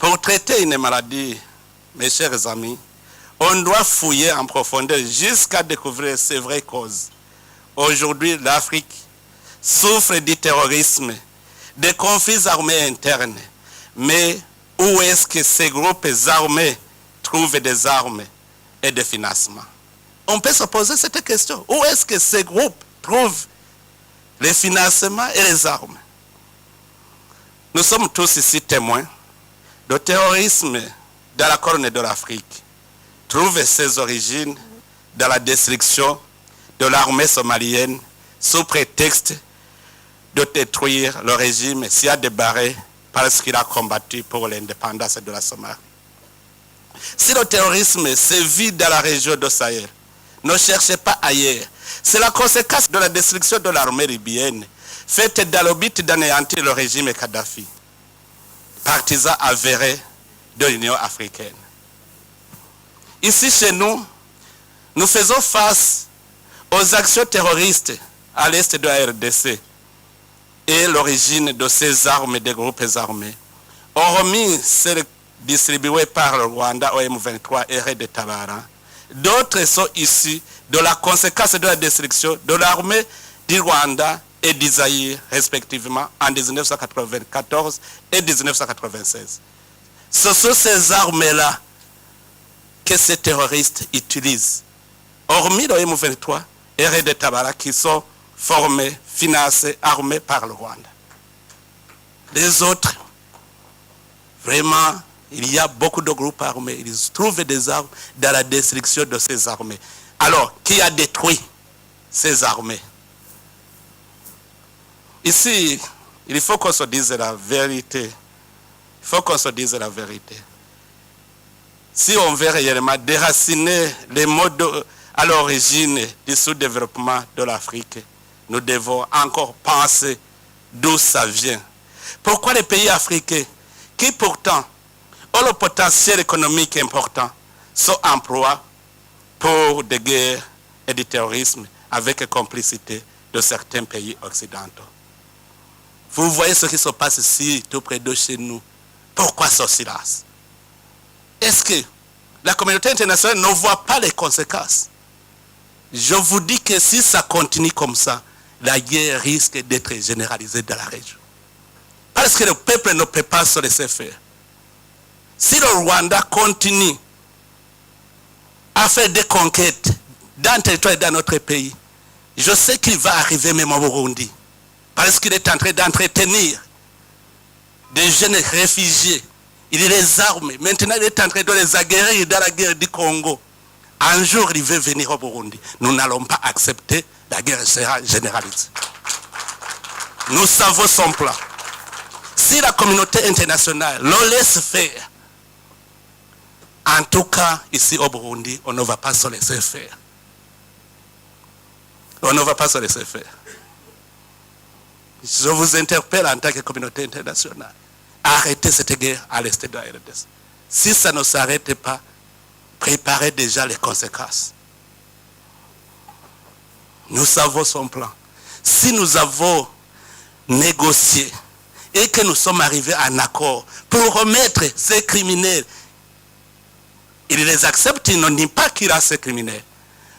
Pour traiter une maladie, mes chers amis, on doit fouiller en profondeur jusqu'à découvrir ses vraies causes. Aujourd'hui, l'Afrique souffre du terrorisme, des conflits armés internes. Mais où est-ce que ces groupes armés trouvent des armes et des financements? On peut se poser cette question. Où est-ce que ces groupes trouvent les financements et les armes? Nous sommes tous ici témoins. Le terrorisme dans la Corne de l'Afrique trouve ses origines dans la destruction de l'armée somalienne sous prétexte de détruire le régime Siad Barre parce qu'il a combattu pour l'indépendance de la Somalie. Si le terrorisme sévit dans la région de Sahel, ne cherchez pas ailleurs. C'est la conséquence de la destruction de l'armée libyenne, faite dans le but d'anéantir le régime Kadhafi, partisan avéré de l'Union africaine. Ici chez nous, nous faisons face aux actions terroristes à l'est de la RDC et l'origine de ces armes des groupes armés. Hormis celles distribuées par le Rwanda au M23 et Red Tabara, d'autres sont issus de la conséquence de la destruction de l'armée du Rwanda et d'Isaïe, respectivement, en 1994 et 1996. Ce sont ces armes-là que ces terroristes utilisent, hormis le M23 et Red Tabara qui sont formés, financés, armés par le Rwanda. Les autres, vraiment, il y a beaucoup de groupes armés. Ils trouvent des armes dans la destruction de ces armées. Alors, qui a détruit ces armées? Ici, il faut qu'on se dise la vérité. Il faut qu'on se dise la vérité. Si on veut réellement déraciner les modes à l'origine du sous-développement de l'Afrique, nous devons encore penser d'où ça vient. Pourquoi les pays africains, qui pourtant ont le potentiel économique important, sont emplois pour des guerres et du terrorisme avec complicité de certains pays occidentaux? Vous voyez ce qui se passe ici, tout près de chez nous. Pourquoi ce silence? Est-ce que la communauté internationale ne voit pas les conséquences? Je vous dis que si ça continue comme ça, la guerre risque d'être généralisée dans la région. Parce que le peuple ne peut pas se laisser faire. Si le Rwanda continue à faire des conquêtes dans le territoire et dans notre pays, je sais qu'il va arriver même au Burundi. Parce qu'il est en train d'entretenir des jeunes réfugiés. Il les arme. Maintenant, il est en train de les aguerrir dans la guerre du Congo. Un jour, il veut venir au Burundi. Nous n'allons pas accepter, la guerre sera généralisée. Nous savons son plan. Si la communauté internationale le laisse faire, en tout cas, ici au Burundi, on ne va pas se laisser faire. On ne va pas se laisser faire. Je vous interpelle en tant que communauté internationale. Arrêtez cette guerre à l'est de la RDC. Si ça ne s'arrête pas, préparez déjà les conséquences. Nous savons son plan. Si nous avons négocié et que nous sommes arrivés à un accord pour remettre ces criminels, ils les acceptent, ils n'ont pas qu'il a ces criminels,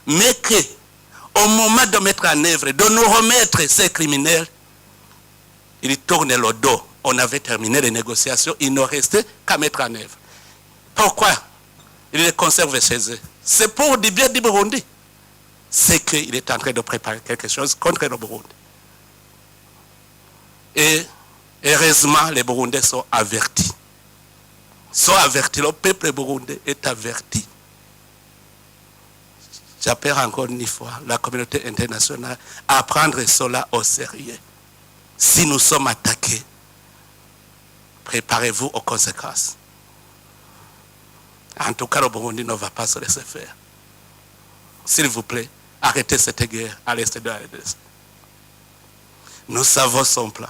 mais qu'au moment de mettre en œuvre, de nous remettre ces criminels, ils tournent le dos. On avait terminé les négociations, il ne restait qu'à mettre en œuvre. Pourquoi ils les conservent chez eux? C'est pour du bien du Burundi. C'est qu'il est en train de préparer quelque chose contre le Burundi. Et heureusement, les Burundais sont avertis. Le peuple burundais est averti. J'appelle encore une fois la communauté internationale à prendre cela au sérieux. Si nous sommes attaqués, préparez-vous aux conséquences. En tout cas, le Burundi ne va pas se laisser faire. S'il vous plaît, arrêtez cette guerre à l'est de la RDC. Nous savons son plan.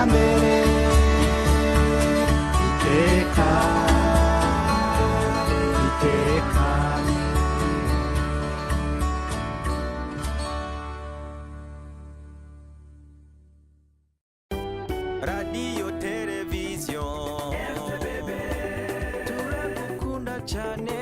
mbere iteka iteka. Radio television turagukunda cyane